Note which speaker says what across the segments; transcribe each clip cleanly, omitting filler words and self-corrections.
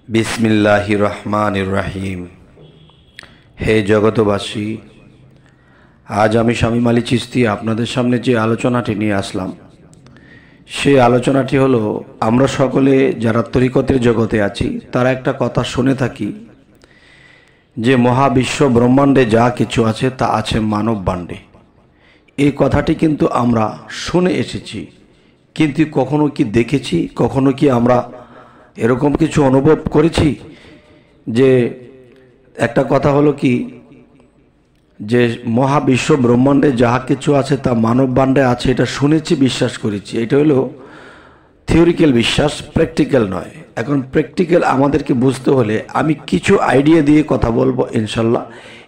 Speaker 1: বিসমিল্লাহির রহমানির রহিম। হে জগতবাসী, আজ আমি শামীম আলী চিশতি আপনাদের সামনে যে আলোচনাটি নিয়ে আসলাম, সেই আলোচনাটি হলো, আমরা সকলে যারা তরিকতের জগতে আছি তারা একটা কথা শুনে থাকি যে মহাবিশ্ব ব্রহ্মাণ্ডে যা কিছু আছে তা আছে মানব বাণ্ডে। এই কথাটি কিন্তু আমরা শুনে এসেছি, কিন্তু কখনো কি দেখেছি, কখনো কি আমরা এরকম কিছু অনুভব করেছি? যে একটা কথা হলো কি, যে মহাবিশ্ব ব্রহ্মাণ্ডে যাহা কিছু আছে তা মানব বাণ্ডে আছে, এটা শুনেছি, বিশ্বাস করেছি। এটা হলো থিওরিক্যাল বিশ্বাস, প্র্যাকটিক্যাল নয়। এখন প্র্যাকটিক্যাল আমাদেরকে বুঝতে হলে আমি কিছু আইডিয়া দিয়ে কথা বলবো ইনশাল্লাহ।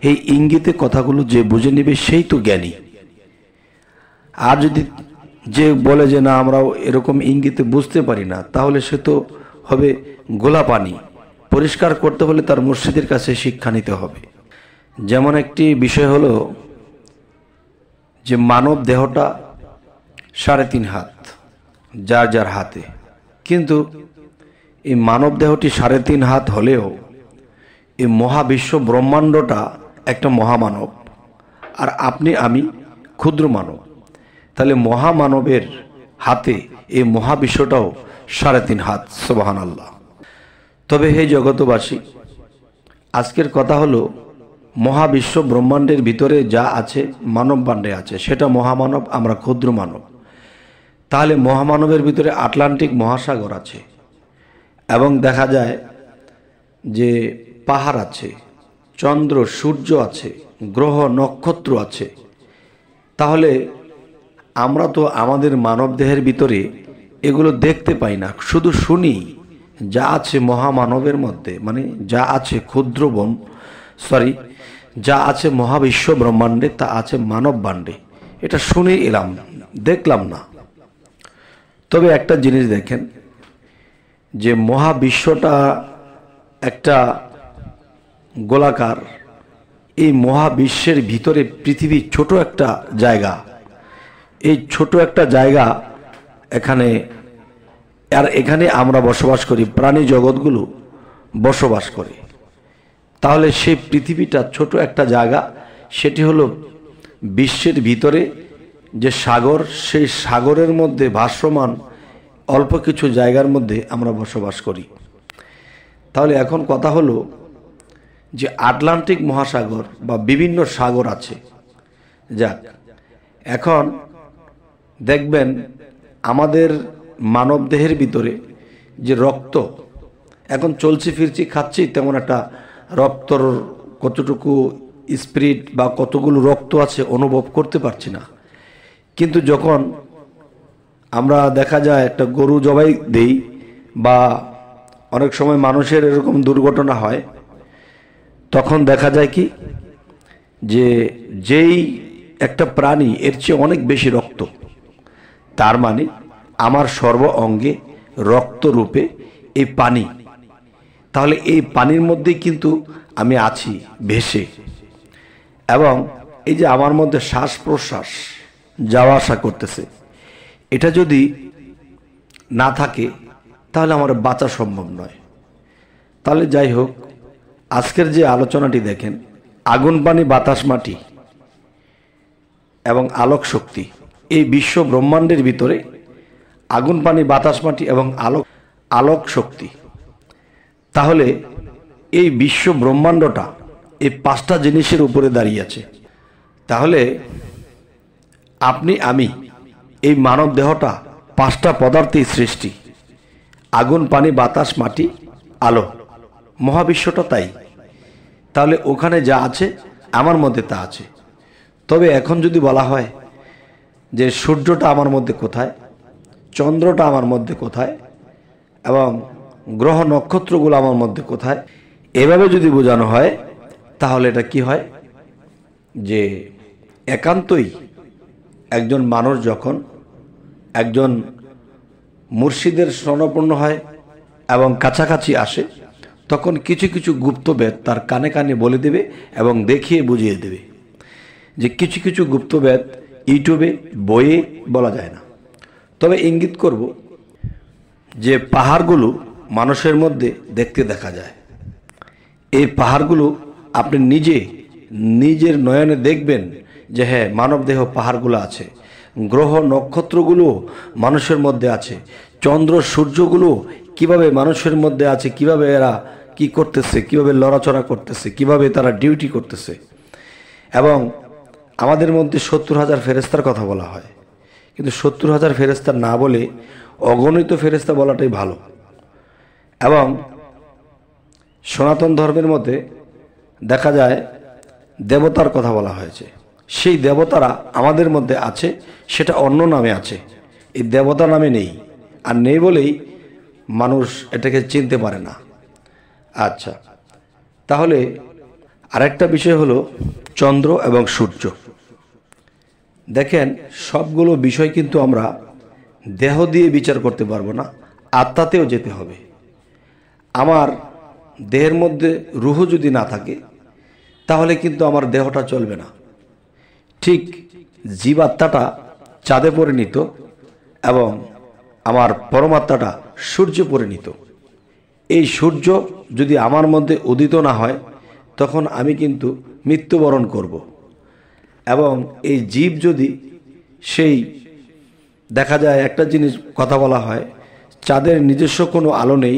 Speaker 1: এই ইঙ্গিতে কথাগুলো যে বুঝে নেবে সেই তো জ্ঞানী। আর যদি যে বলে যে না আমরাও এরকম ইঙ্গিতে বুঝতে পারি না, তাহলে সে তো হবে গোলা পানি। পরিষ্কার করতে হলে তার মুর্শিদের কাছে শিক্ষা নিতে হবে। যেমন একটি বিষয় হলো যে মানব দেহটা 3.5 হাত যার যার হাতে, কিন্তু এই মানব দেহটি 3.5 হাত হলেও এই মহাবিশ্ব ব্রহ্মাণ্ডটা একটা মহামানব, আর আপনি আমি ক্ষুদ্র মানব। তাহলে মহামানবের হাতে এই মহাবিশ্বটাও 3.5 হাত। সুবহানাল্লাহ। তবে হে জগতবাসী, আজকের কথা হলো মহাবিশ্ব ব্রহ্মাণ্ডের ভিতরে যা আছে মানব বাণ্ডে আছে, সেটা মহামানব, আমরা ক্ষুদ্র মানব। তাহলে মহামানবের ভিতরে আটলান্টিক মহাসাগর আছে, এবং দেখা যায় যে পাহাড় আছে, চন্দ্র সূর্য আছে, গ্রহ নক্ষত্র আছে। তাহলে আমরা তো আমাদের মানব দেহের ভিতরে এগুলো দেখতে পাই না, শুধু শুনি। যা আছে মহামানবের মধ্যে, মানে যা আছে যা আছে মহাবিশ্ব ব্রহ্মাণ্ডে তা আছে মানব বাণ্ডে, এটা শুনে এলাম, দেখলাম না। তবে একটা জিনিস দেখেন, যে মহাবিশ্বটা একটা গোলাকার। এই মহাবিশ্বের ভিতরে পৃথিবী ছোট একটা জায়গা। এই ছোট একটা জায়গা, এখানে আমরা বসবাস করি, প্রাণী জগৎগুলো বসবাস করে। তাহলে সেই পৃথিবীটা ছোট একটা জায়গা, সেটি হলো বিশ্বের ভিতরে যে সাগর, সেই সাগরের মধ্যে ভাসমান অল্প কিছু জায়গার মধ্যে আমরা বসবাস করি। তাহলে এখন কথা হলো যে আটলান্টিক মহাসাগর বা বিভিন্ন সাগর আছে। যাক, এখন দেখবেন আমাদের মানব দেহের ভিতরে যে রক্ত, এখন চলছি ফিরছি খাচ্ছি, তেমন একটা রক্তর কতটুকু স্পিরিট বা কতগুলো রক্ত আছে অনুভব করতে পারছি না। কিন্তু যখন আমরা দেখা যায় একটা গরু জবাই দেই, বা অনেক সময় মানুষের এরকম দুর্ঘটনা হয়, তখন দেখা যায় কি, যে যেই একটা প্রাণী এর চেয়ে অনেক বেশি রক্ত, তার মানে আমার সর্ব অঙ্গে রক্ত রূপে এই পানি। তাহলে এই পানির মধ্যেই কিন্তু আমি আছি ভেসে, এবং এই যে আমার মধ্যে শ্বাস প্রশ্বাস যাওয়া আসা করতেছে, এটা যদি না থাকে তাহলে আমার বাঁচা সম্ভব নয়। তাহলে যাই হোক, আজকের যে আলোচনাটি দেখেন, আগুন পানি বাতাস মাটি এবং আলোক শক্তি, এই বিশ্ব ব্রহ্মাণ্ডের ভিতরে আগুন পানি বাতাস মাটি এবং আলোক শক্তি। তাহলে এই বিশ্ব ব্রহ্মাণ্ডটা এই 5টা জিনিসের উপরে দাঁড়িয়ে আছে। তাহলে আপনি আমি এই মানব দেহটা 5টা পদার্থেই সৃষ্টি, আগুন পানি বাতাস মাটি আলো, মহাবিশ্বটা তাই। তাহলে ওখানে যা আছে আমার মধ্যে তা আছে। তবে এখন যদি বলা হয় যে সূর্যটা আমার মধ্যে কোথায়, চন্দ্রটা আমার মধ্যে কোথায়, এবং গ্রহ নক্ষত্রগুলো আমার মধ্যে কোথায়, এভাবে যদি বোঝানো হয়, তাহলে এটা কি হয়, যে একান্তই একজন মানুষ যখন একজন মুর্শিদের শরণাপন্ন হয় এবং কাছাকাছি আসে, তখন কিছু কিছু গুপ্তবেদ তার কানে কানে বলে দেবে এবং দেখিয়ে বুঝিয়ে দেবে। যে কিছু কিছু গুপ্তবেদ ইউটিউবে বইয়ে বলা যায় না। তবে ইঙ্গিত করব যে পাহাড়গুলো মানুষের মধ্যে দেখতে দেখা যায়। এই পাহাড়গুলো আপনি নিজের নয়নে দেখবেন যে হ্যাঁ, মানব দেহ পাহাড়গুলো আছে, গ্রহ নক্ষত্রগুলো মানুষের মধ্যে আছে, চন্দ্র সূর্যগুলো কিভাবে মানুষের মধ্যে আছে, কিভাবে এরা কি করতেছে, কিভাবে লড়াচড়া করতেছে, কিভাবে তারা ডিউটি করতেছে। এবং আমাদের মধ্যে 70,000 ফেরেস্তার কথা বলা হয়, কিন্তু 70,000 ফেরেস্তা না বলে অগণিত ফেরেস্তা বলাটাই ভালো। এবং সনাতন ধর্মের মধ্যে দেখা যায় দেবতার কথা বলা হয়েছে। সেই দেবতারা আমাদের মধ্যে আছে, সেটা অন্য নামে আছে, এই দেবতা নামে নেই। আর নেই বলেই মানুষ এটাকে চিনতে পারে না। আচ্ছা, তাহলে আরেকটা বিষয় হলো চন্দ্র এবং সূর্য। দেখেন, সবগুলো বিষয় কিন্তু আমরা দেহ দিয়ে বিচার করতে পারবো না, আত্মাতেও যেতে হবে। আমার দেহের মধ্যে রুহ যদি না থাকে তাহলে কিন্তু আমার দেহটা চলবে না। ঠিক জীবাত্মাটা চাঁদে পরিণত এবং আমার পরমাত্মাটা সূর্যে পরিণত। এই সূর্য যদি আমার মধ্যে উদিত না হয় তখন আমি কিন্তু মৃত্যুবরণ করব। এবং এই জীব যদি সেই দেখা যায় একটা জিনিস কথা বলা হয়, চাঁদের নিজস্ব কোনো আলো নেই,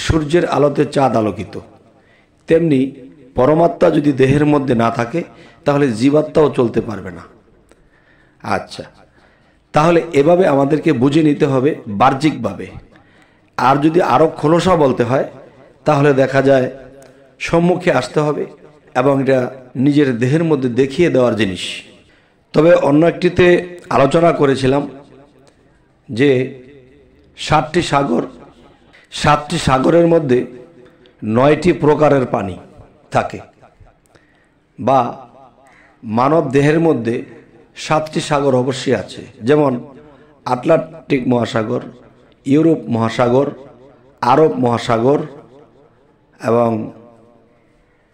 Speaker 1: সূর্যের আলোতে চাঁদ আলোকিত। তেমনি পরমাত্মা যদি দেহের মধ্যে না থাকে তাহলে জীবাত্মাও চলতে পারবে না। আচ্ছা, তাহলে এভাবে আমাদেরকে বুঝে নিতে হবে বাহ্যিকভাবে। আর যদি আরও খোলসা বলতে হয় তাহলে দেখা যায় সম্মুখে আসতে হবে এবং এটা নিজের দেহের মধ্যে দেখিয়ে দেওয়ার জিনিস। তবে অন্য একটিতে আলোচনা করেছিলাম যে 7টি সাগরের মধ্যে 9টি প্রকারের পানি থাকে, বা মানব দেহের মধ্যে 7টি সাগর অবশ্যই আছে। যেমন আটলান্টিক মহাসাগর, ইউরোপ মহাসাগর, আরব মহাসাগর এবং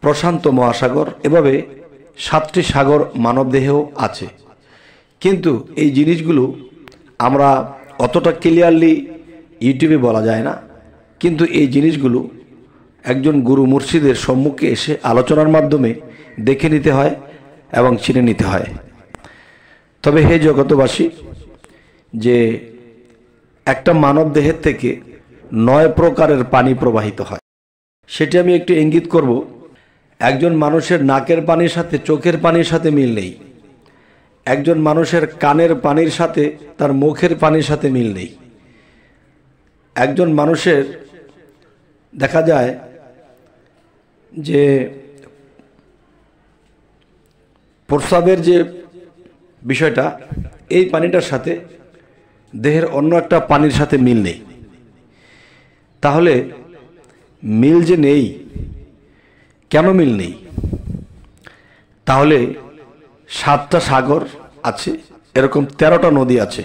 Speaker 1: প্রশান্ত মহাসাগর, এভাবে 7টি সাগর মানবদেহেও আছে। কিন্তু এই জিনিসগুলো আমরা অতটা ক্লিয়ারলি ইউটিউবে বলা যায় না, কিন্তু এই জিনিসগুলো একজন গুরু মুর্শিদের সম্মুখে এসে আলোচনার মাধ্যমে দেখে নিতে হয় এবং চিনে নিতে হয়। তবে হে জগতবাসী, যে একটা মানব দেহের থেকে 9 প্রকারের পানি প্রবাহিত হয়, সেটি আমি একটু ইঙ্গিত করব। একজন মানুষের নাকের পানির সাথে চোখের পানির সাথে মিল নেই, একজন মানুষের কানের পানির সাথে তার মুখের পানির সাথে মিল নেই। একজন মানুষের দেখা যায় যে প্রস্রাবের যে বিষয়টা, এই পানিটার সাথে দেহের অন্য একটা পানির সাথে মিল নেই। তাহলে মিল যে নেই, কেন মিল নেই? তাহলে 7টা সাগর আছে, এরকম 13টা নদী আছে।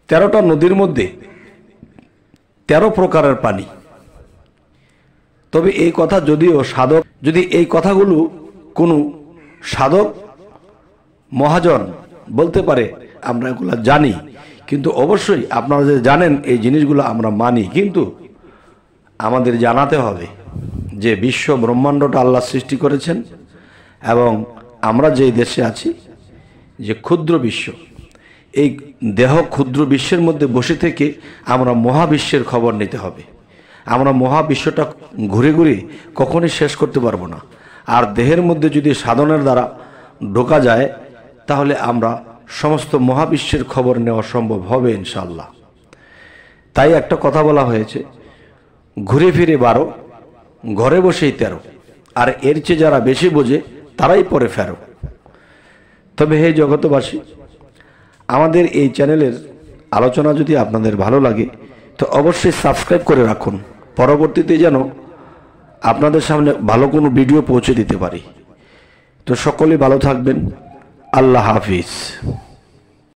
Speaker 1: 13টা নদীর মধ্যে 13 প্রকারের পানি। তবে এই কথা যদিও সাধক, যদি এই কথাগুলো কোনো সাধক মহাজন বলতে পারে, আমরা এগুলো জানি, কিন্তু অবশ্যই আপনারা যে জানেন এই জিনিসগুলো আমরা মানি, কিন্তু আমাদের জানাতে হবে যে বিশ্ব ব্রহ্মাণ্ডটা আল্লাহ সৃষ্টি করেছেন এবং আমরা যে দেশে আছি, যে ক্ষুদ্র বিশ্ব, এই দেহ ক্ষুদ্র বিশ্বের মধ্যে বসে থেকে আমরা মহাবিশ্বের খবর নিতে হবে। আমরা মহাবিশ্বটা ঘুরে ঘুরে কখনই শেষ করতে পারবো না। আর দেহের মধ্যে যদি সাধনের দ্বারা ঢোকা যায় তাহলে আমরা সমস্ত মহাবিশ্বের খবর নেওয়া সম্ভব হবে ইনশাআল্লাহ। তাই একটা কথা বলা হয়েছে, ঘুরে ফিরে 12, ঘরে বসেই 13, আর এর চেয়ে যারা বেশি বোঝে তারাই পরে ফেরো। তবে হে জগতবাসী, আমাদের এই চ্যানেলের আলোচনা যদি আপনাদের ভালো লাগে তো অবশ্যই সাবস্ক্রাইব করে রাখুন, পরবর্তীতে যেন আপনাদের সামনে ভালো কোনো ভিডিও পৌঁছে দিতে পারি। তো সকলেই ভালো থাকবেন। আল্লাহ হাফিজ।